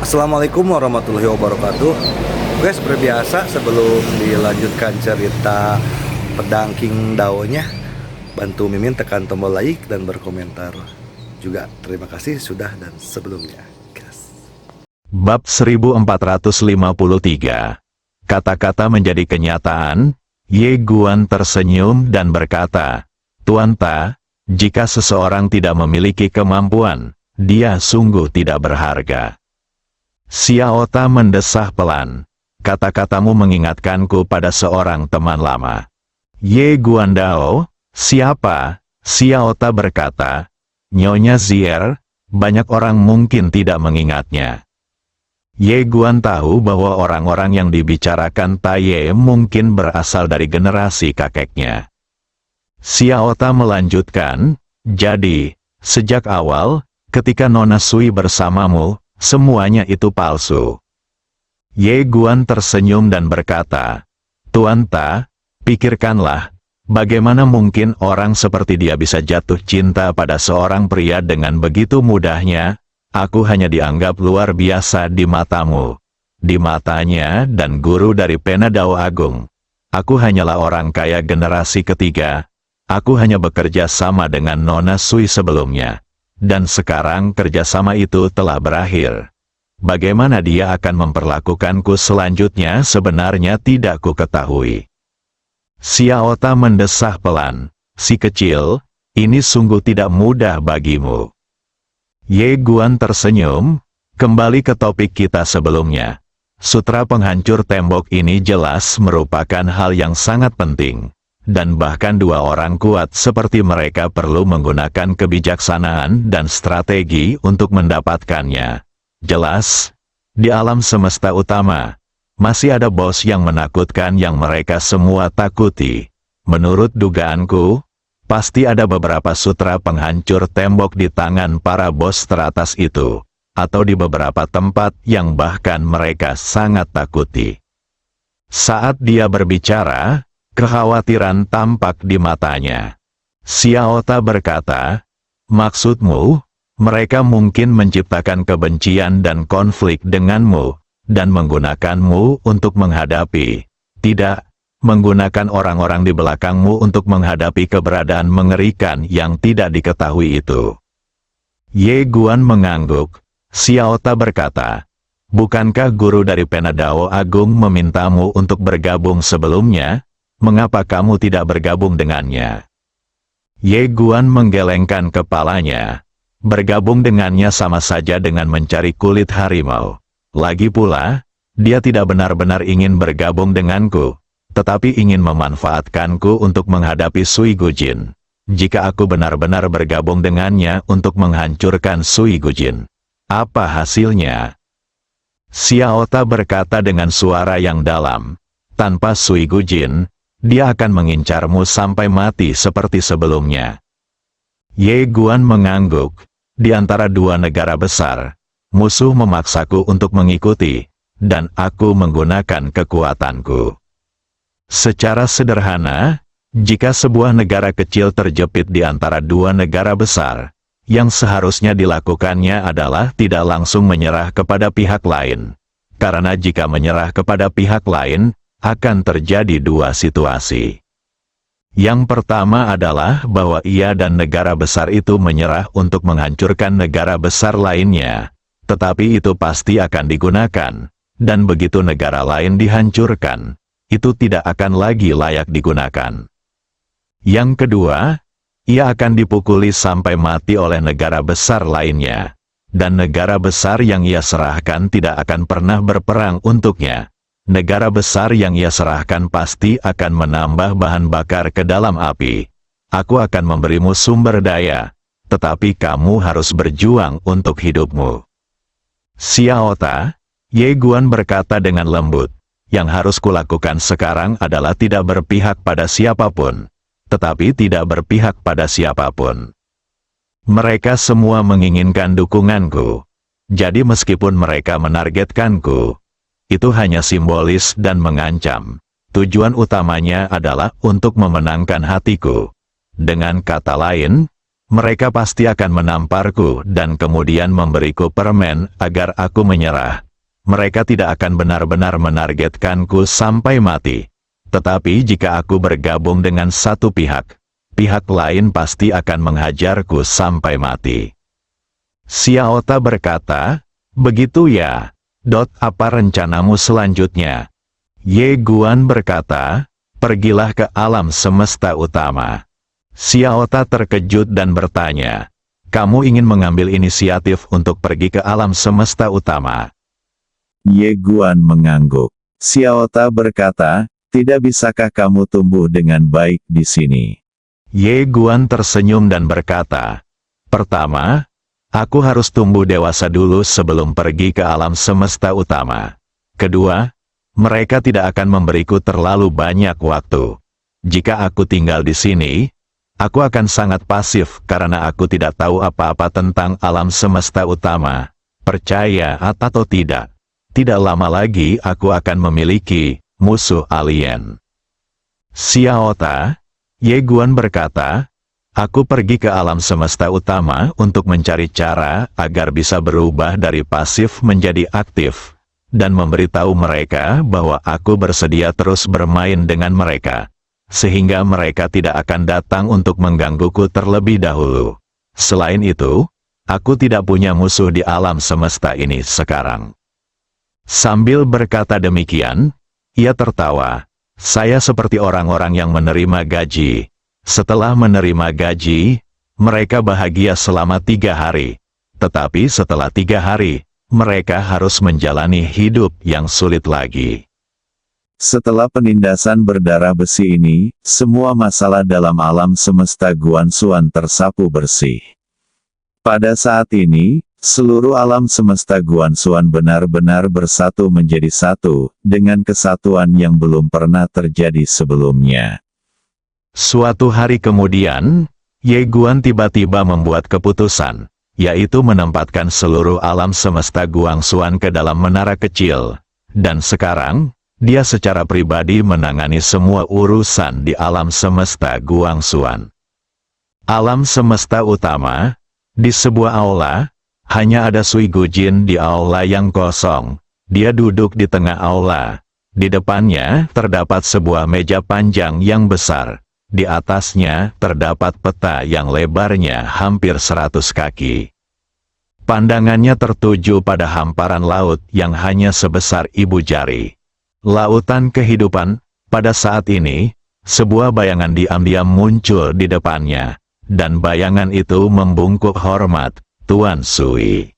Assalamualaikum warahmatullahi wabarakatuh. Oke, seperti biasa sebelum dilanjutkan cerita pedang King Dao-nya, bantu Mimin tekan tombol like dan berkomentar. Juga terima kasih sudah dan sebelumnya. Gas. Bab 1453. Kata-kata menjadi kenyataan. Ye Guan tersenyum dan berkata, "Tuan Ta, jika seseorang tidak memiliki kemampuan, dia sungguh tidak berharga." Xiao Ta mendesah pelan. "Kata-katamu mengingatkanku pada seorang teman lama." "Ye Guan Dao, siapa?" Xiao Ta berkata. "Nyonya Zier, banyak orang mungkin tidak mengingatnya." Ye Guan tahu bahwa orang-orang yang dibicarakan Taye mungkin berasal dari generasi kakeknya. Xiao Ta melanjutkan, "Jadi, sejak awal, ketika Nona Sui bersamamu, semuanya itu palsu." Ye Guan tersenyum dan berkata, "Tuan Ta, pikirkanlah, bagaimana mungkin orang seperti dia bisa jatuh cinta pada seorang pria dengan begitu mudahnya? Aku hanya dianggap luar biasa di matamu, di matanya dan guru dari Pena Dao Agung. Aku hanyalah orang kaya generasi ketiga. Aku hanya bekerja sama dengan Nona Sui sebelumnya. Dan sekarang kerjasama itu telah berakhir. Bagaimana dia akan memperlakukanku selanjutnya sebenarnya tidak ku ketahui." Xiao Ta mendesah pelan, "Si kecil, ini sungguh tidak mudah bagimu." Ye Guan tersenyum, "Kembali ke topik kita sebelumnya. Sutra penghancur tembok ini jelas merupakan hal yang sangat penting. Dan bahkan dua orang kuat seperti mereka perlu menggunakan kebijaksanaan dan strategi untuk mendapatkannya. Jelas, di alam semesta utama, masih ada bos yang menakutkan yang mereka semua takuti. Menurut dugaanku, pasti ada beberapa sutra penghancur tembok di tangan para bos teratas itu, atau di beberapa tempat yang bahkan mereka sangat takuti." Saat dia berbicara, kekhawatiran tampak di matanya. Xiao Ta berkata, "Maksudmu, mereka mungkin menciptakan kebencian dan konflik denganmu, dan menggunakanmu untuk menghadapi, tidak, menggunakan orang-orang di belakangmu untuk menghadapi keberadaan mengerikan yang tidak diketahui itu." Ye Guan mengangguk. Xiao Ta berkata, "Bukankah guru dari Pena Dao Agung memintamu untuk bergabung sebelumnya? Mengapa kamu tidak bergabung dengannya?" Ye Guan menggelengkan kepalanya. Bergabung dengannya sama saja dengan mencari kulit harimau. Lagi pula, dia tidak benar-benar ingin bergabung denganku, tetapi ingin memanfaatkanku untuk menghadapi Sui Gujin. Jika aku benar-benar bergabung dengannya untuk menghancurkan Sui Gujin, apa hasilnya? Xiao Ta berkata dengan suara yang dalam, "Tanpa Sui Gujin, dia akan mengincarmu sampai mati seperti sebelumnya." Ye Guan mengangguk. "Di antara dua negara besar, musuh memaksaku untuk mengikuti, dan aku menggunakan kekuatanku. Secara sederhana, jika sebuah negara kecil terjepit di antara dua negara besar, yang seharusnya dilakukannya adalah tidak langsung menyerah kepada pihak lain. Karena jika menyerah kepada pihak lain, akan terjadi dua situasi. Yang pertama adalah bahwa ia dan negara besar itu menyerah untuk menghancurkan negara besar lainnya. Tetapi itu pasti akan digunakan, dan begitu negara lain dihancurkan, itu tidak akan lagi layak digunakan. Yang kedua, ia akan dipukuli sampai mati oleh negara besar lainnya, dan negara besar yang ia serahkan tidak akan pernah berperang untuknya. Negara besar yang ia serahkan pasti akan menambah bahan bakar ke dalam api. Aku akan memberimu sumber daya, tetapi kamu harus berjuang untuk hidupmu." "Xiao Ta," Ye Guan berkata dengan lembut, "yang harus kulakukan sekarang adalah tidak berpihak pada siapapun, tetapi tidak berpihak pada siapapun. Mereka semua menginginkan dukunganku. Jadi meskipun mereka menargetkanku, itu hanya simbolis dan mengancam. Tujuan utamanya adalah untuk memenangkan hatiku. Dengan kata lain, Mereka pasti akan menamparku dan kemudian memberiku permen agar aku menyerah. Mereka tidak akan benar-benar menargetkanku sampai mati. Tetapi jika aku bergabung dengan satu pihak, pihak lain pasti akan menghajarku sampai mati. Xiaota berkata, begitu ya. Apa rencanamu selanjutnya? Ye Guan berkata, pergilah ke alam semesta utama. Xiaota terkejut dan bertanya, kamu ingin mengambil inisiatif untuk pergi ke alam semesta utama? Ye Guan mengangguk. Xiaota berkata, tidak bisakah kamu tumbuh dengan baik di sini? Ye Guan tersenyum dan berkata, pertama, aku harus tumbuh dewasa dulu sebelum pergi ke alam semesta utama. Kedua, mereka tidak akan memberiku terlalu banyak waktu. Jika aku tinggal di sini, aku akan sangat pasif karena aku tidak tahu apa-apa tentang alam semesta utama. Percaya atau tidak, tidak lama lagi aku akan memiliki musuh alien. Xiaota, Ye Guan berkata, aku pergi ke alam semesta utama untuk mencari cara agar bisa berubah dari pasif menjadi aktif, dan memberitahu mereka bahwa aku bersedia terus bermain dengan mereka, sehingga mereka tidak akan datang untuk menggangguku terlebih dahulu. Selain itu, aku tidak punya musuh di alam semesta ini sekarang. Sambil berkata demikian, ia tertawa. Saya seperti orang-orang yang menerima gaji. Setelah menerima gaji, mereka bahagia selama 3 hari. Tetapi setelah 3 hari, mereka harus menjalani hidup yang sulit lagi. Setelah penindasan berdarah besi ini, semua masalah dalam alam semesta Guanxuan tersapu bersih. Pada saat ini, seluruh alam semesta Guanxuan benar-benar bersatu menjadi satu, dengan kesatuan yang belum pernah terjadi sebelumnya. Suatu hari kemudian, Ye Guan tiba-tiba membuat keputusan, yaitu menempatkan seluruh alam semesta Guangxuan ke dalam menara kecil. Dan sekarang, dia secara pribadi menangani semua urusan di alam semesta Guangxuan. Alam semesta utama, di sebuah aula, hanya ada Sui Gujin di aula yang kosong. Dia duduk di tengah aula. Di depannya terdapat sebuah meja panjang yang besar. Di atasnya terdapat peta yang lebarnya hampir 100 kaki. Pandangannya tertuju pada hamparan laut yang hanya sebesar ibu jari. Lautan kehidupan. Pada saat ini, sebuah bayangan diam-diam muncul di depannya, dan bayangan itu membungkuk hormat, Tuan Sui.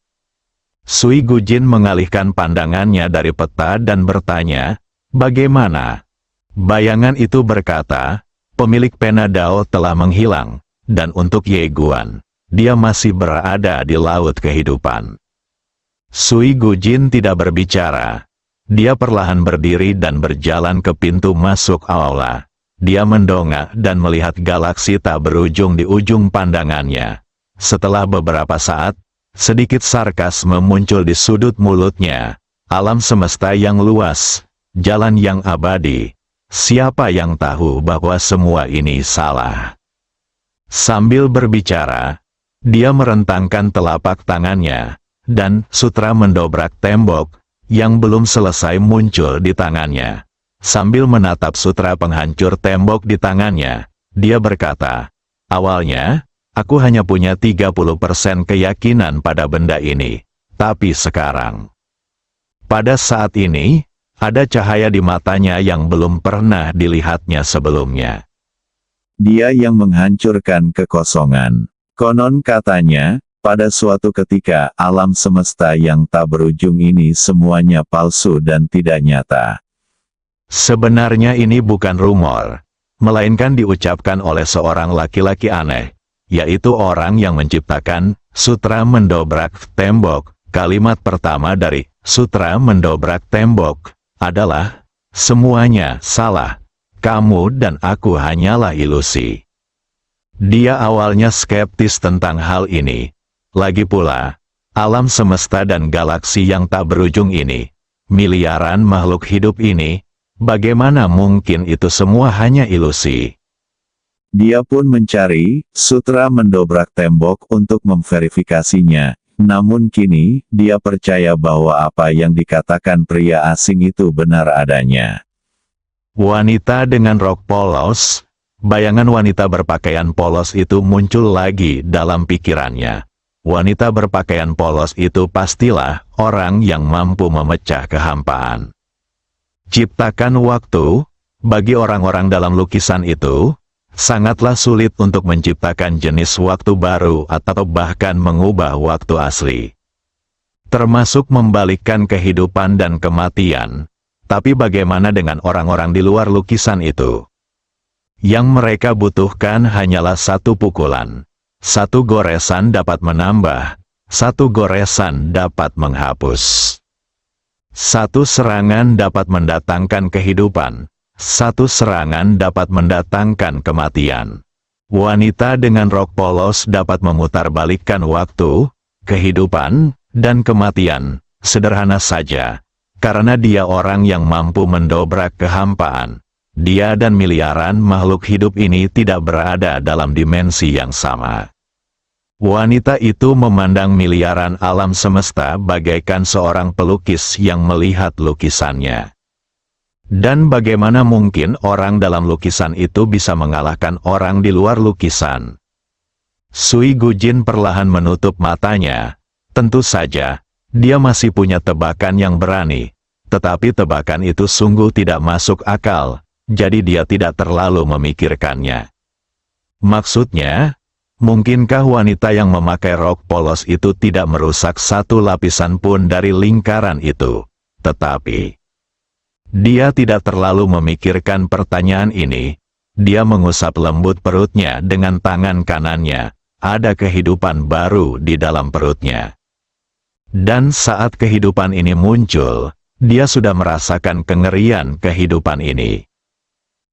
Sui Gujin mengalihkan pandangannya dari peta dan bertanya, bagaimana? Bayangan itu berkata, pemilik pena Dao telah menghilang, dan untuk Ye Guan, dia masih berada di laut kehidupan. Sui Gujin tidak berbicara. Dia perlahan berdiri dan berjalan ke pintu masuk aula. Dia mendongak dan melihat galaksi tak berujung di ujung pandangannya. Setelah beberapa saat, sedikit sarkasme muncul di sudut mulutnya. Alam semesta yang luas, jalan yang abadi. Siapa yang tahu bahwa semua ini salah? Sambil berbicara, dia merentangkan telapak tangannya, dan sutra mendobrak tembok yang belum selesai muncul di tangannya. Sambil menatap sutra penghancur tembok di tangannya, dia berkata, awalnya, aku hanya punya 30% keyakinan pada benda ini, tapi sekarang, pada saat ini, ada cahaya di matanya yang belum pernah dilihatnya sebelumnya. Dia yang menghancurkan kekosongan. Konon katanya, pada suatu ketika alam semesta yang tak berujung ini semuanya palsu dan tidak nyata. Sebenarnya ini bukan rumor, melainkan diucapkan oleh seorang laki-laki aneh, yaitu orang yang menciptakan sutra mendobrak tembok. Kalimat pertama dari sutra mendobrak tembok adalah, semuanya salah, kamu dan aku hanyalah ilusi. Dia awalnya skeptis tentang hal ini. Lagi pula, alam semesta dan galaksi yang tak berujung ini, miliaran makhluk hidup ini, bagaimana mungkin itu semua hanya ilusi? Dia pun mencari, Sutra mendobrak tembok untuk memverifikasinya. Namun kini, dia percaya bahwa apa yang dikatakan pria asing itu benar adanya. Wanita dengan rok polos. Bayangan wanita berpakaian polos itu muncul lagi dalam pikirannya. Wanita berpakaian polos itu pastilah orang yang mampu memecah kehampaan. Ciptakan waktu. Bagi orang-orang dalam lukisan itu, sangatlah sulit untuk menciptakan jenis waktu baru atau bahkan mengubah waktu asli. Termasuk membalikkan kehidupan dan kematian. Tapi bagaimana dengan orang-orang di luar lukisan itu? Yang mereka butuhkan hanyalah satu pukulan. Satu goresan dapat menambah, satu goresan dapat menghapus. Satu serangan dapat mendatangkan kehidupan. Satu serangan dapat mendatangkan kematian. Wanita dengan rok polos dapat memutarbalikkan waktu, kehidupan, dan kematian, sederhana saja. Karena dia orang yang mampu mendobrak kehampaan. Dia dan miliaran makhluk hidup ini tidak berada dalam dimensi yang sama. Wanita itu memandang miliaran alam semesta bagaikan seorang pelukis yang melihat lukisannya. Dan bagaimana mungkin orang dalam lukisan itu bisa mengalahkan orang di luar lukisan? Sui Gujin perlahan menutup matanya. Tentu saja, dia masih punya tebakan yang berani. Tetapi tebakan itu sungguh tidak masuk akal, jadi dia tidak terlalu memikirkannya. Maksudnya, mungkinkah wanita yang memakai rok polos itu tidak merusak satu lapisan pun dari lingkaran itu? Tetapi dia tidak terlalu memikirkan pertanyaan ini. Dia mengusap lembut perutnya dengan tangan kanannya. Ada kehidupan baru di dalam perutnya. Dan saat kehidupan ini muncul, dia sudah merasakan kengerian kehidupan ini.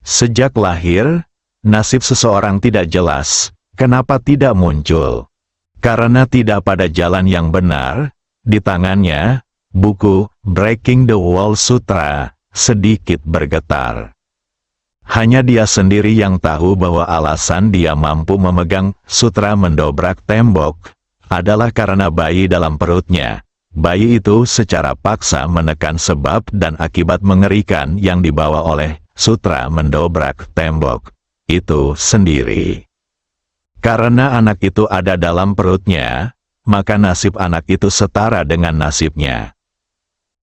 Sejak lahir, nasib seseorang tidak jelas. Kenapa tidak muncul? Karena tidak pada jalan yang benar. Di tangannya, buku Breaking the Wall Sutra sedikit bergetar. Hanya dia sendiri yang tahu bahwa alasan dia mampu memegang sutra mendobrak tembok adalah karena bayi dalam perutnya. Bayi itu secara paksa menekan sebab dan akibat mengerikan yang dibawa oleh sutra mendobrak tembok itu sendiri. Karena anak itu ada dalam perutnya, maka nasib anak itu setara dengan nasibnya.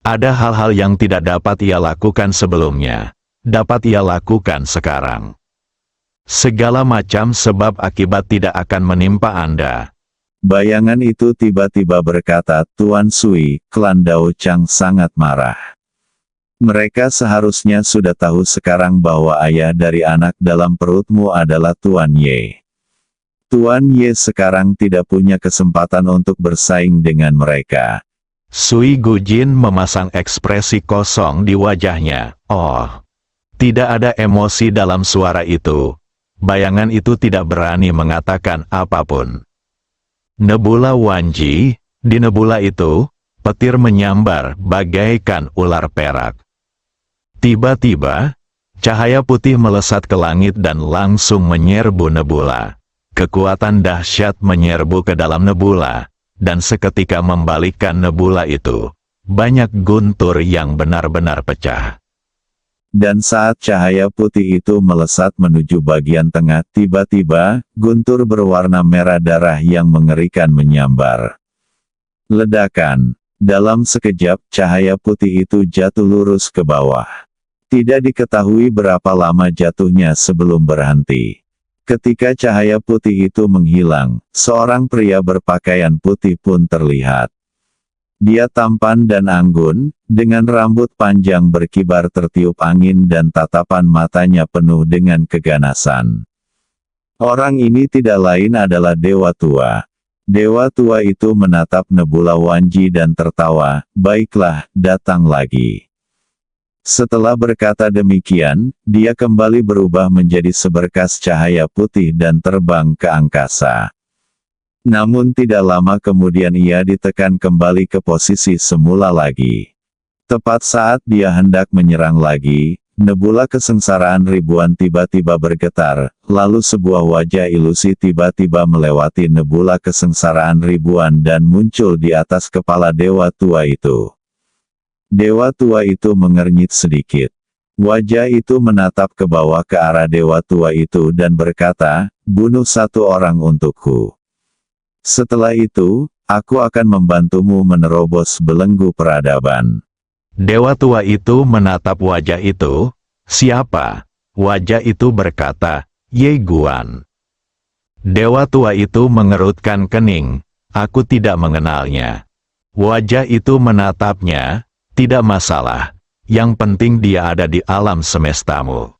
Ada hal-hal yang tidak dapat ia lakukan sebelumnya, dapat ia lakukan sekarang. Segala macam sebab akibat tidak akan menimpa Anda. Bayangan itu tiba-tiba berkata, Tuan Sui, klan Dao Chang sangat marah. Mereka seharusnya sudah tahu sekarang bahwa ayah dari anak dalam perutmu adalah Tuan Ye. Tuan Ye sekarang tidak punya kesempatan untuk bersaing dengan mereka. Sui Gujin memasang ekspresi kosong di wajahnya. Oh, tidak ada emosi dalam suara itu. Bayangan itu tidak berani mengatakan apapun. Nebula Wanji, di nebula itu, petir menyambar bagaikan ular perak. Tiba-tiba, cahaya putih melesat ke langit dan langsung menyerbu nebula. Kekuatan dahsyat menyerbu ke dalam nebula. Dan seketika membalikkan nebula itu. Banyak guntur yang benar-benar pecah. Dan saat cahaya putih itu melesat menuju bagian tengah, tiba-tiba, guntur berwarna merah darah yang mengerikan menyambar. Ledakan. Dalam sekejap, cahaya putih itu jatuh lurus ke bawah. Tidak diketahui berapa lama jatuhnya sebelum berhenti. Ketika cahaya putih itu menghilang, seorang pria berpakaian putih pun terlihat. Dia tampan dan anggun, dengan rambut panjang berkibar tertiup angin dan tatapan matanya penuh dengan keganasan. Orang ini tidak lain adalah Dewa Tua. Dewa Tua itu menatap nebula Wanji dan tertawa, baiklah, datang lagi. Setelah berkata demikian, dia kembali berubah menjadi seberkas cahaya putih dan terbang ke angkasa. Namun tidak lama kemudian ia ditekan kembali ke posisi semula lagi. Tepat saat dia hendak menyerang lagi, Nebula kesengsaraan ribuan tiba-tiba bergetar, lalu sebuah wajah ilusi tiba-tiba melewati nebula kesengsaraan ribuan dan muncul di atas kepala dewa tua itu. Dewa tua itu mengernyit sedikit. Wajah itu menatap ke bawah ke arah dewa tua itu dan berkata, "Bunuh satu orang untukku. Setelah itu, aku akan membantumu menerobos belenggu peradaban." Dewa tua itu menatap wajah itu. Siapa? Wajah itu berkata, Ye Guan. Dewa tua itu mengerutkan kening. Aku tidak mengenalnya. Wajah itu menatapnya. Tidak masalah. Yang penting dia ada di alam semestamu.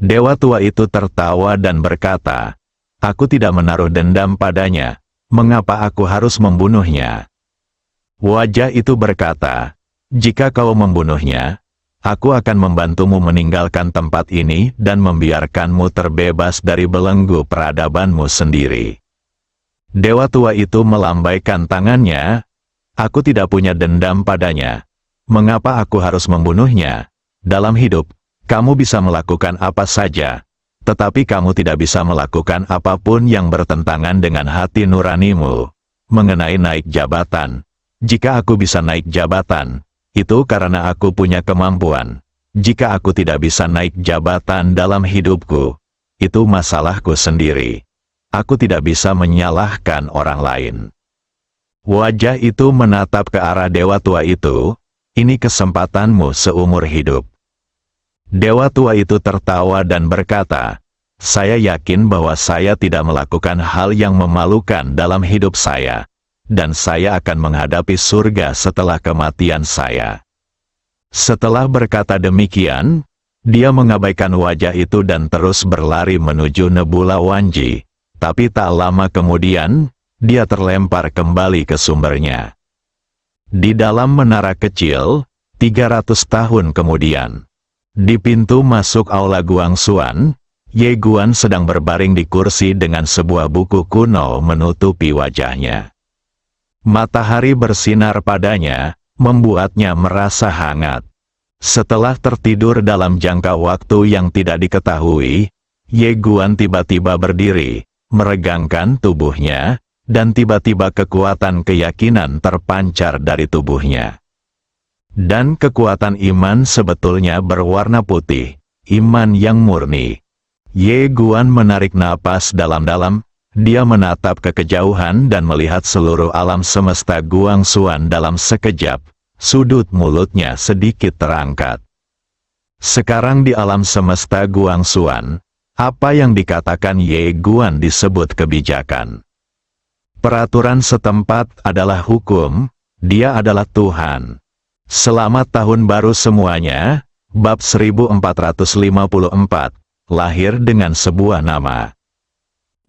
Dewa tua itu tertawa dan berkata, aku tidak menaruh dendam padanya. Mengapa aku harus membunuhnya? Wajah itu berkata, jika kau membunuhnya, aku akan membantumu meninggalkan tempat ini dan membiarkanmu terbebas dari belenggu peradabanmu sendiri. Dewa tua itu melambaikan tangannya. Aku tidak punya dendam padanya. Mengapa aku harus membunuhnya? Dalam hidup, kamu bisa melakukan apa saja, tetapi kamu tidak bisa melakukan apapun yang bertentangan dengan hati nuranimu. Mengenai naik jabatan, jika aku bisa naik jabatan, itu karena aku punya kemampuan. Jika aku tidak bisa naik jabatan dalam hidupku, itu masalahku sendiri. Aku tidak bisa menyalahkan orang lain. Wajah itu menatap ke arah dewa tua itu. Ini kesempatanmu seumur hidup. Dewa tua itu tertawa dan berkata, saya yakin bahwa saya tidak melakukan hal yang memalukan dalam hidup saya. Dan saya akan menghadapi surga setelah kematian saya. Setelah berkata demikian, dia mengabaikan wajah itu dan terus berlari menuju nebula Wanji. Tapi tak lama kemudian, dia terlempar kembali ke sumbernya. Di dalam menara kecil, 300 tahun kemudian, di pintu masuk aula Guangxuan, Ye Guan sedang berbaring di kursi dengan sebuah buku kuno menutupi wajahnya. Matahari bersinar padanya, membuatnya merasa hangat. Setelah tertidur dalam jangka waktu yang tidak diketahui, Ye Guan tiba-tiba berdiri, meregangkan tubuhnya, dan tiba-tiba kekuatan keyakinan terpancar dari tubuhnya. Dan kekuatan iman sebetulnya berwarna putih, iman yang murni. Ye Guan menarik napas dalam-dalam. Dia menatap ke kejauhan dan melihat seluruh alam semesta Guangxuan dalam sekejap. Sudut mulutnya sedikit terangkat. Sekarang di alam semesta Guangxuan, apa yang dikatakan Ye Guan disebut kebijakan. Peraturan setempat adalah hukum, dia adalah Tuhan. Selamat tahun baru semuanya, bab 1454, lahir dengan sebuah nama.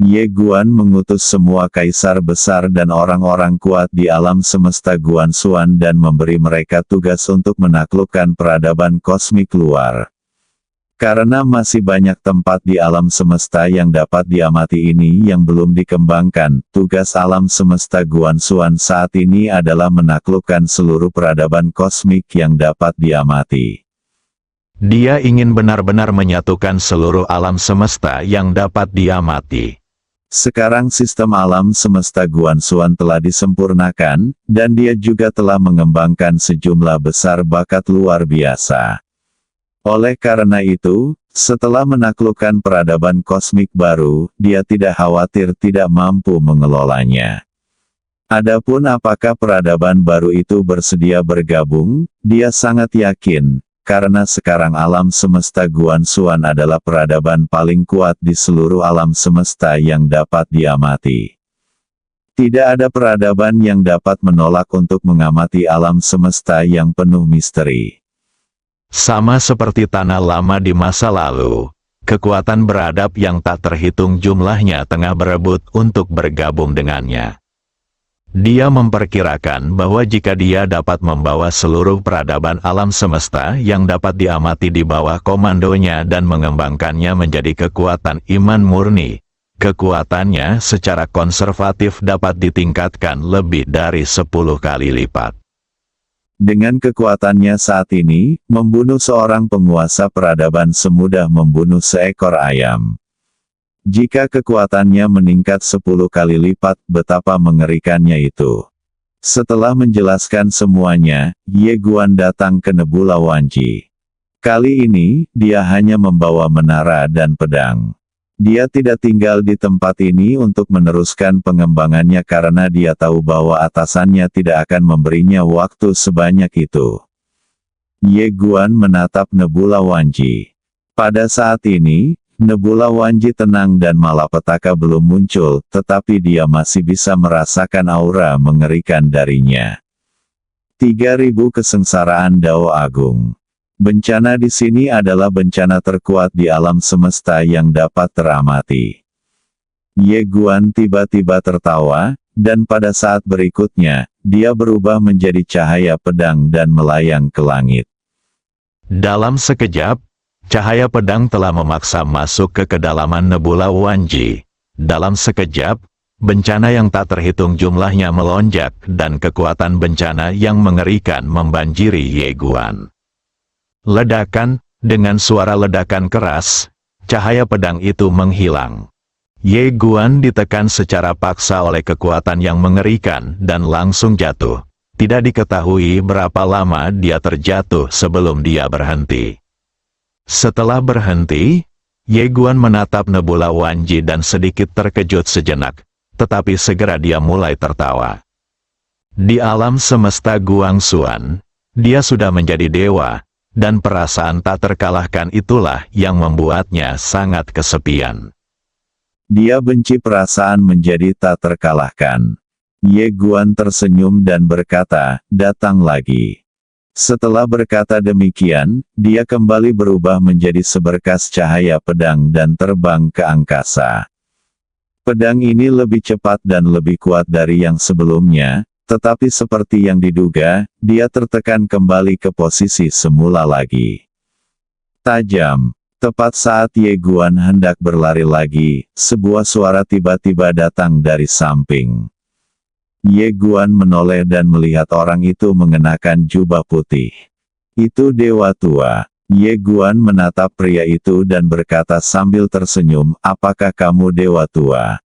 Ye Guan mengutus semua kaisar besar dan orang-orang kuat di alam semesta Guangxuan dan memberi mereka tugas untuk menaklukkan peradaban kosmik luar. Karena masih banyak tempat di alam semesta yang dapat diamati ini yang belum dikembangkan, tugas alam semesta Guangxuan saat ini adalah menaklukkan seluruh peradaban kosmik yang dapat diamati. Dia ingin benar-benar menyatukan seluruh alam semesta yang dapat diamati. Sekarang sistem alam semesta Guangxuan telah disempurnakan, dan dia juga telah mengembangkan sejumlah besar bakat luar biasa. Oleh karena itu, setelah menaklukkan peradaban kosmik baru, dia tidak khawatir tidak mampu mengelolanya. Adapun apakah peradaban baru itu bersedia bergabung, dia sangat yakin. Karena sekarang alam semesta Guangxuan adalah peradaban paling kuat di seluruh alam semesta yang dapat diamati. Tidak ada peradaban yang dapat menolak untuk mengamati alam semesta yang penuh misteri. Sama seperti tanah lama di masa lalu, kekuatan beradab yang tak terhitung jumlahnya tengah berebut untuk bergabung dengannya. Dia memperkirakan bahwa jika dia dapat membawa seluruh peradaban alam semesta yang dapat diamati di bawah komandonya dan mengembangkannya menjadi kekuatan iman murni, kekuatannya secara konservatif dapat ditingkatkan lebih dari 10 kali lipat. Dengan kekuatannya saat ini, membunuh seorang penguasa peradaban semudah membunuh seekor ayam. Jika kekuatannya meningkat 10 kali lipat, betapa mengerikannya itu. Setelah menjelaskan semuanya, Ye Guan datang ke Nebula Wanji. Kali ini, dia hanya membawa menara dan pedang. Dia tidak tinggal di tempat ini untuk meneruskan pengembangannya karena dia tahu bahwa atasannya tidak akan memberinya waktu sebanyak itu. Ye Guan menatap Nebula Wanji. Pada saat ini, Nebula Wanji tenang dan malapetaka belum muncul, tetapi dia masih bisa merasakan aura mengerikan darinya. 3000 kesengsaraan Dao Agung. Bencana di sini adalah bencana terkuat di alam semesta yang dapat teramati. Ye Guan tiba-tiba tertawa, dan pada saat berikutnya, dia berubah menjadi cahaya pedang dan melayang ke langit. Dalam sekejap, cahaya pedang telah memaksa masuk ke kedalaman Nebula Wanji. Dalam sekejap, bencana yang tak terhitung jumlahnya melonjak dan kekuatan bencana yang mengerikan membanjiri Ye Guan. Ledakan, dengan suara ledakan keras, cahaya pedang itu menghilang. Ye Guan ditekan secara paksa oleh kekuatan yang mengerikan dan langsung jatuh. Tidak diketahui berapa lama dia terjatuh sebelum dia berhenti. Setelah berhenti, Ye Guan menatap Nebula Wanji dan sedikit terkejut sejenak, tetapi segera dia mulai tertawa. Di alam semesta Guangxuan, dia sudah menjadi dewa, dan perasaan tak terkalahkan itulah yang membuatnya sangat kesepian. Dia benci perasaan menjadi tak terkalahkan. Ye Guan tersenyum dan berkata, "Datang lagi." Setelah berkata demikian, dia kembali berubah menjadi seberkas cahaya pedang dan terbang ke angkasa. Pedang ini lebih cepat dan lebih kuat dari yang sebelumnya, tetapi seperti yang diduga, dia tertekan kembali ke posisi semula lagi. Tajam. Tepat saat Ye Guan hendak berlari lagi, sebuah suara tiba-tiba datang dari samping. Ye Guan menoleh dan melihat orang itu mengenakan jubah putih. Itu Dewa Tua. Ye Guan menatap pria itu dan berkata sambil tersenyum, "Apakah kamu Dewa Tua?"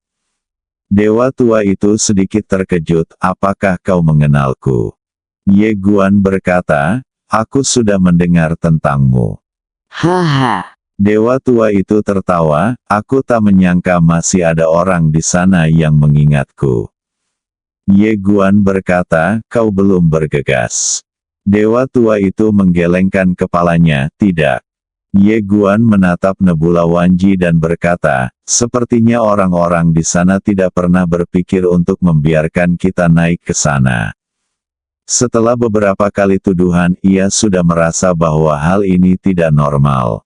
Dewa Tua itu sedikit terkejut, "Apakah kau mengenalku?" Ye Guan berkata, "Aku sudah mendengar tentangmu." Haha. Dewa Tua itu tertawa, "Aku tak menyangka masih ada orang di sana yang mengingatku." Ye Guan berkata, "Kau belum bergegas." Dewa Tua itu menggelengkan kepalanya, "Tidak." Ye Guan menatap Nebula Wanji dan berkata, "Sepertinya orang-orang di sana tidak pernah berpikir untuk membiarkan kita naik ke sana." Setelah beberapa kali tuduhan, ia sudah merasa bahwa hal ini tidak normal.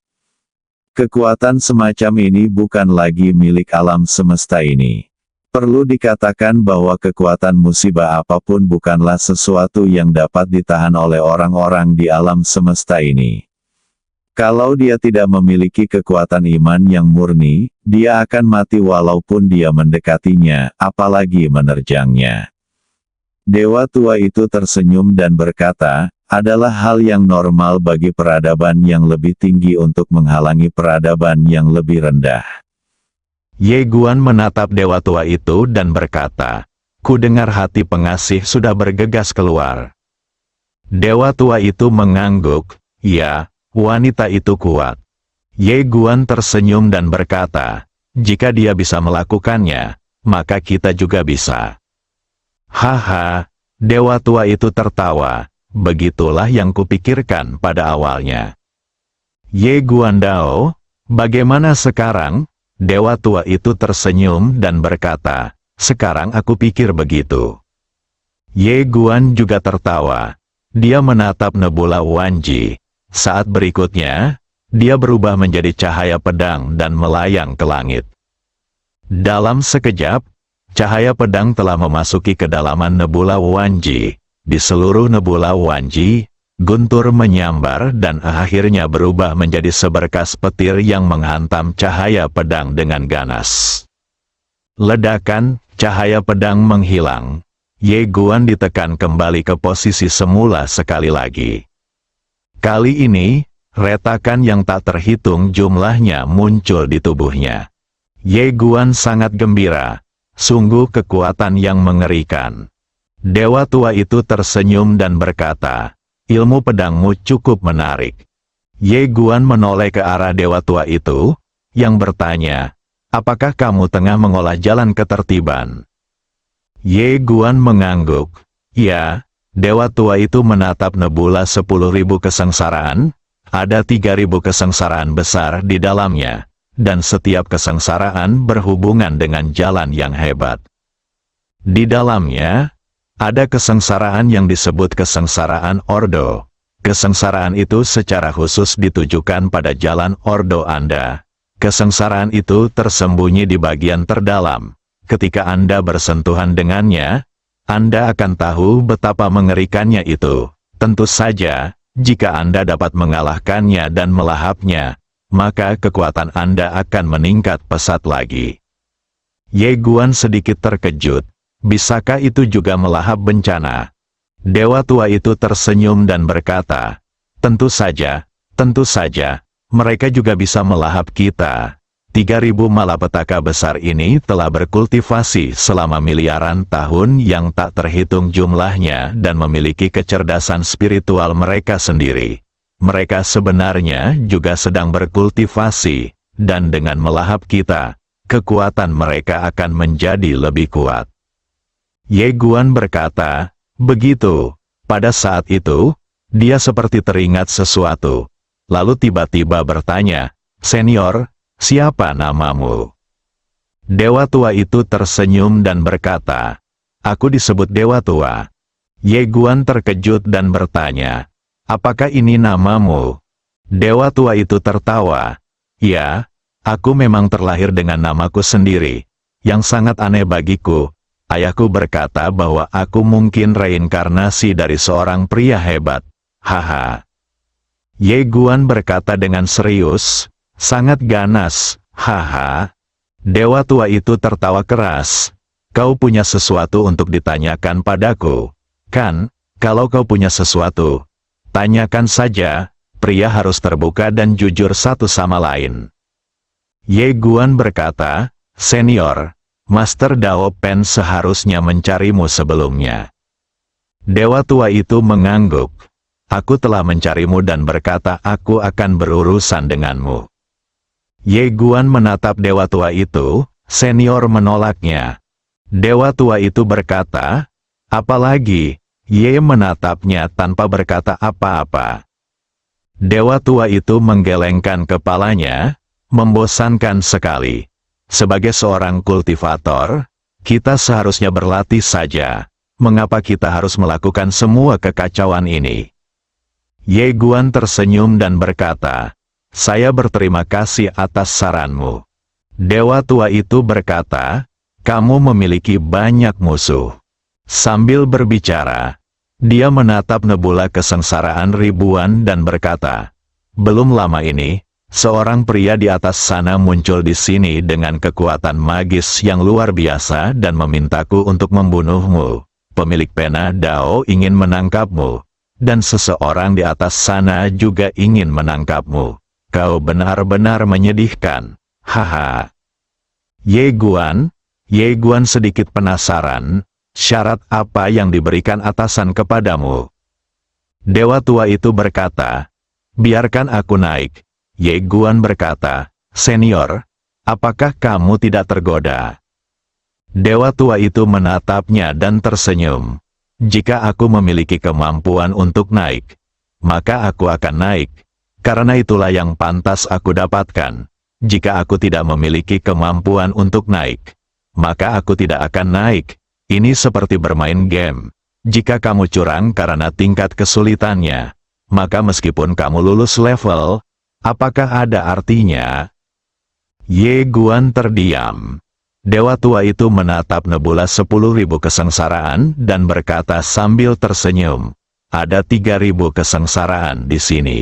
Kekuatan semacam ini bukan lagi milik alam semesta ini. Perlu dikatakan bahwa kekuatan musibah apapun bukanlah sesuatu yang dapat ditahan oleh orang-orang di alam semesta ini. Kalau dia tidak memiliki kekuatan iman yang murni, dia akan mati walaupun dia mendekatinya, apalagi menerjangnya. Dewa Tua itu tersenyum dan berkata, "Adalah hal yang normal bagi peradaban yang lebih tinggi untuk menghalangi peradaban yang lebih rendah." Ye Guan menatap Dewa Tua itu dan berkata, "Ku dengar hati pengasih sudah bergegas keluar." Dewa Tua itu mengangguk, "Ya, wanita itu kuat." Ye Guan tersenyum dan berkata, "Jika dia bisa melakukannya, maka kita juga bisa." Haha, Dewa Tua itu tertawa, "Begitulah yang kupikirkan pada awalnya." Ye Guan Dao, "Bagaimana sekarang?" Dewa Tua itu tersenyum dan berkata, "Sekarang aku pikir begitu." Ye Guan juga tertawa. Dia menatap Nebula Wanji. Saat berikutnya, dia berubah menjadi cahaya pedang dan melayang ke langit. Dalam sekejap, cahaya pedang telah memasuki kedalaman Nebula Wanji. Di seluruh Nebula Wanji, guntur menyambar dan akhirnya berubah menjadi seberkas petir yang menghantam cahaya pedang dengan ganas. Ledakan, cahaya pedang menghilang. Ye Guan ditekan kembali ke posisi semula sekali lagi. Kali ini, retakan yang tak terhitung jumlahnya muncul di tubuhnya. Ye Guan sangat gembira. Sungguh kekuatan yang mengerikan. Dewa tua itu tersenyum dan berkata, ilmu pedangmu cukup menarik. Ye Guan menoleh ke arah dewa tua itu, yang bertanya, apakah kamu tengah mengolah jalan ketertiban? Ye Guan mengangguk. Ya, dewa tua itu menatap nebula 10.000 kesengsaraan, ada 3.000 kesengsaraan besar di dalamnya. Dan setiap kesengsaraan berhubungan dengan jalan yang hebat. Di dalamnya, ada kesengsaraan yang disebut kesengsaraan Ordo. Kesengsaraan itu secara khusus ditujukan pada jalan Ordo Anda. Kesengsaraan itu tersembunyi di bagian terdalam. Ketika Anda bersentuhan dengannya, Anda akan tahu betapa mengerikannya itu. Tentu saja, jika Anda dapat mengalahkannya dan melahapnya, maka kekuatan Anda akan meningkat pesat lagi. Ye Guan sedikit terkejut. Bisakah itu juga melahap bencana? Dewa tua itu tersenyum dan berkata, tentu saja, mereka juga bisa melahap kita. 3.000 malapetaka besar ini telah berkultivasi selama miliaran tahun yang tak terhitung jumlahnya dan memiliki kecerdasan spiritual mereka sendiri. Mereka sebenarnya juga sedang berkultivasi, dan dengan melahap kita, kekuatan mereka akan menjadi lebih kuat. Ye Guan berkata, begitu. Pada saat itu, dia seperti teringat sesuatu. Lalu tiba-tiba bertanya, senior, siapa namamu? Dewa tua itu tersenyum dan berkata, aku disebut Dewa Tua. Ye Guan terkejut dan bertanya, apakah ini namamu? Dewa tua itu tertawa. Ya, aku memang terlahir dengan namaku sendiri. Yang sangat aneh bagiku, ayahku berkata bahwa aku mungkin reinkarnasi dari seorang pria hebat. Haha. Ye Guan berkata dengan serius, sangat ganas. Haha. Dewa tua itu tertawa keras. Kau punya sesuatu untuk ditanyakan padaku, kan? Kalau kau punya sesuatu, tanyakan saja. Pria harus terbuka dan jujur satu sama lain. Ye Guan berkata, senior, Master Dao Pen seharusnya mencarimu sebelumnya. Dewa tua itu mengangguk. Aku telah mencarimu dan berkata aku akan berurusan denganmu. Ye Guan menatap dewa tua itu, senior menolaknya. Dewa tua itu berkata, apalagi? Ye menatapnya tanpa berkata apa-apa. Dewa tua itu menggelengkan kepalanya, membosankan sekali. Sebagai seorang kultivator, kita seharusnya berlatih saja. Mengapa kita harus melakukan semua kekacauan ini? Ye Guan tersenyum dan berkata, saya berterima kasih atas saranmu. Dewa tua itu berkata, kamu memiliki banyak musuh. Sambil berbicara, dia menatap nebula kesengsaraan ribuan dan berkata, belum lama ini, seorang pria di atas sana muncul di sini dengan kekuatan magis yang luar biasa dan memintaku untuk membunuhmu. Pemilik pena Dao ingin menangkapmu, dan seseorang di atas sana juga ingin menangkapmu. Kau benar-benar menyedihkan. Haha. Ye Guan sedikit penasaran. Syarat apa yang diberikan atasan kepadamu? Dewa tua itu berkata, biarkan aku naik. Ye Guan berkata, senior, apakah kamu tidak tergoda? Dewa tua itu menatapnya dan tersenyum. Jika aku memiliki kemampuan untuk naik, maka aku akan naik. Karena itulah yang pantas aku dapatkan. Jika aku tidak memiliki kemampuan untuk naik, maka aku tidak akan naik. Ini seperti bermain game. Jika kamu curang karena tingkat kesulitannya, maka meskipun kamu lulus level, apakah ada artinya? Ye Guan terdiam. Dewa tua itu menatap nebula 10.000 kesengsaraan dan berkata sambil tersenyum, ada 3.000 kesengsaraan di sini.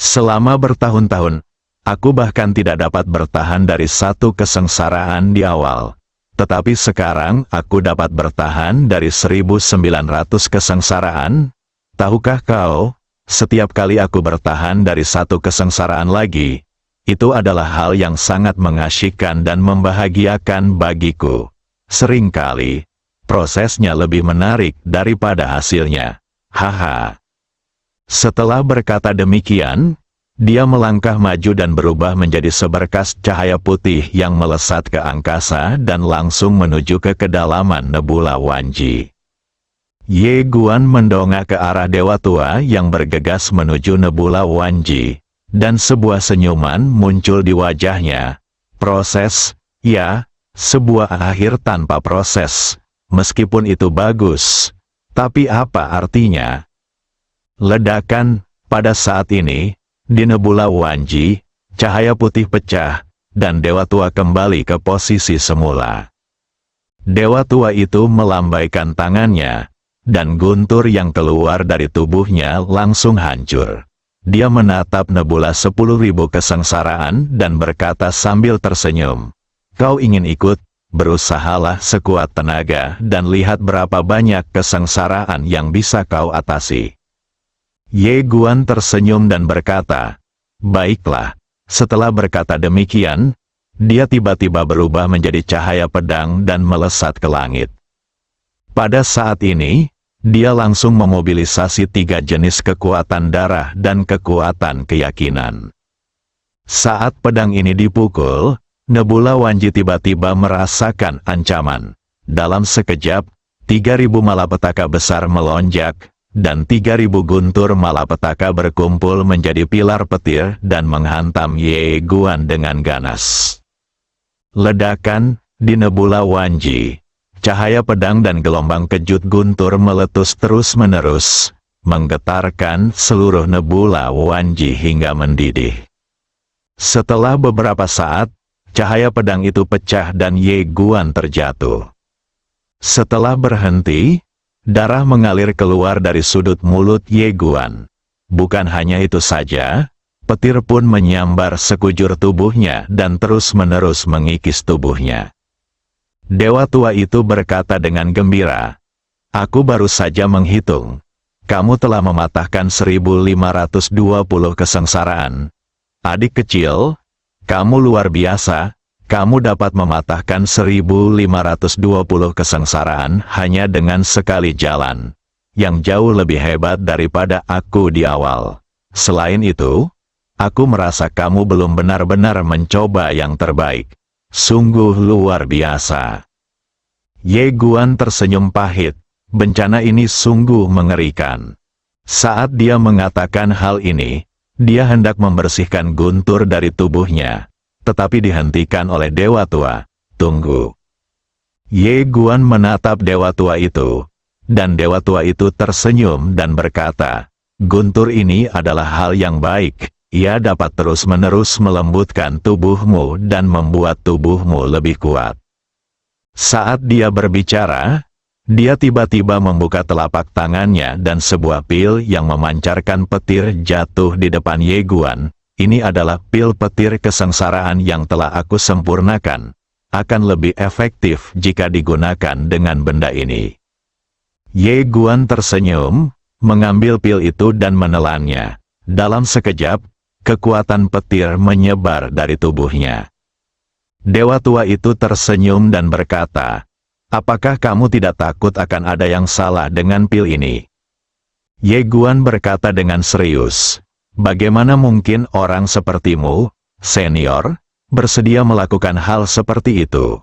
Selama bertahun-tahun, aku bahkan tidak dapat bertahan dari satu kesengsaraan di awal. Tetapi sekarang aku dapat bertahan dari 1900 kesengsaraan. Tahukah kau, setiap kali aku bertahan dari satu kesengsaraan lagi, itu adalah hal yang sangat mengasyikkan dan membahagiakan bagiku. Seringkali, prosesnya lebih menarik daripada hasilnya. Haha. Setelah berkata demikian, dia melangkah maju dan berubah menjadi seberkas cahaya putih yang melesat ke angkasa dan langsung menuju ke kedalaman nebula Wanji. Ye Guan mendongak ke arah Dewa Tua yang bergegas menuju nebula Wanji, dan sebuah senyuman muncul di wajahnya. Proses, ya, sebuah akhir tanpa proses. Meskipun itu bagus, tapi apa artinya? Ledakan, pada saat ini, di nebula Wanji, cahaya putih pecah, dan Dewa Tua kembali ke posisi semula. Dewa Tua itu melambaikan tangannya, dan guntur yang keluar dari tubuhnya langsung hancur. Dia menatap nebula 10.000 kesengsaraan dan berkata sambil tersenyum, "Kau ingin ikut? Berusahalah sekuat tenaga dan lihat berapa banyak kesengsaraan yang bisa kau atasi." Ye Guan tersenyum dan berkata, "Baiklah." Setelah berkata demikian, dia tiba-tiba berubah menjadi cahaya pedang dan melesat ke langit. Pada saat ini, dia langsung memobilisasi 3 jenis kekuatan darah dan kekuatan keyakinan. Saat pedang ini dipukul, nebula Wanji tiba-tiba merasakan ancaman. Dalam sekejap, 3.000 malapetaka besar melonjak, dan 3.000 guntur malapetaka berkumpul menjadi pilar petir dan menghantam Ye Guan dengan ganas. Ledakan, di nebula Wanji. Cahaya pedang dan gelombang kejut guntur meletus terus-menerus, menggetarkan seluruh nebula Wanji hingga mendidih. Setelah beberapa saat, cahaya pedang itu pecah dan Ye Guan terjatuh. Setelah berhenti, darah mengalir keluar dari sudut mulut Ye Guan. Bukan hanya itu saja, petir pun menyambar sekujur tubuhnya dan terus-menerus mengikis tubuhnya. Dewa Tua itu berkata dengan gembira, "Aku baru saja menghitung. Kamu telah mematahkan 1520 kesengsaraan. Adik kecil, kamu luar biasa. Kamu dapat mematahkan 1520 kesengsaraan hanya dengan sekali jalan, yang jauh lebih hebat daripada aku di awal. Selain itu, aku merasa kamu belum benar-benar mencoba yang terbaik. Sungguh luar biasa." Ye Guan tersenyum pahit. Bencana ini sungguh mengerikan. Saat dia mengatakan hal ini, dia hendak membersihkan guntur dari tubuhnya, tetapi dihentikan oleh Dewa Tua. "Tunggu." Ye Guan menatap Dewa Tua itu, dan Dewa Tua itu tersenyum dan berkata, "Guntur ini adalah hal yang baik. Ia dapat terus-menerus melembutkan tubuhmu dan membuat tubuhmu lebih kuat." Saat dia berbicara, dia tiba-tiba membuka telapak tangannya dan sebuah pil yang memancarkan petir jatuh di depan Ye Guan. "Ini adalah pil petir kesengsaraan yang telah aku sempurnakan. Akan lebih efektif jika digunakan dengan benda ini." Ye Guan tersenyum, mengambil pil itu dan menelannya. Dalam sekejap, kekuatan petir menyebar dari tubuhnya. Dewa Tua itu tersenyum dan berkata, "Apakah kamu tidak takut akan ada yang salah dengan pil ini?" Ye Guan berkata dengan serius, "Bagaimana mungkin orang sepertimu, senior, bersedia melakukan hal seperti itu?"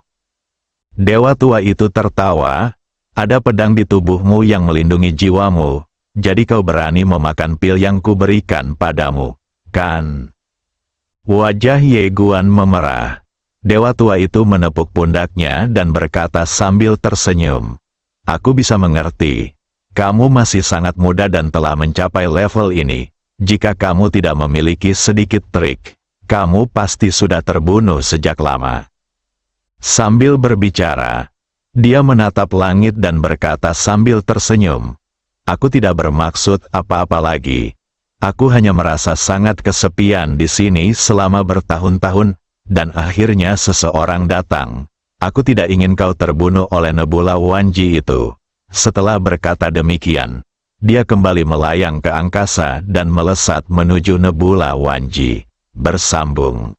Dewa Tua itu tertawa, "Ada pedang di tubuhmu yang melindungi jiwamu, jadi kau berani memakan pil yang kuberikan padamu, kan?" Wajah Ye Guan memerah. Dewa Tua itu menepuk pundaknya dan berkata sambil tersenyum, "Aku bisa mengerti. Kamu masih sangat muda dan telah mencapai level ini. Jika kamu tidak memiliki sedikit trik, kamu pasti sudah terbunuh sejak lama." Sambil berbicara, dia menatap langit dan berkata sambil tersenyum, "Aku tidak bermaksud apa-apa lagi. Aku hanya merasa sangat kesepian di sini selama bertahun-tahun, dan akhirnya seseorang datang. Aku tidak ingin kau terbunuh oleh Nebula Wanji itu. Setelah berkata demikian, dia kembali melayang ke angkasa dan melesat menuju Nebula Wanji. Bersambung.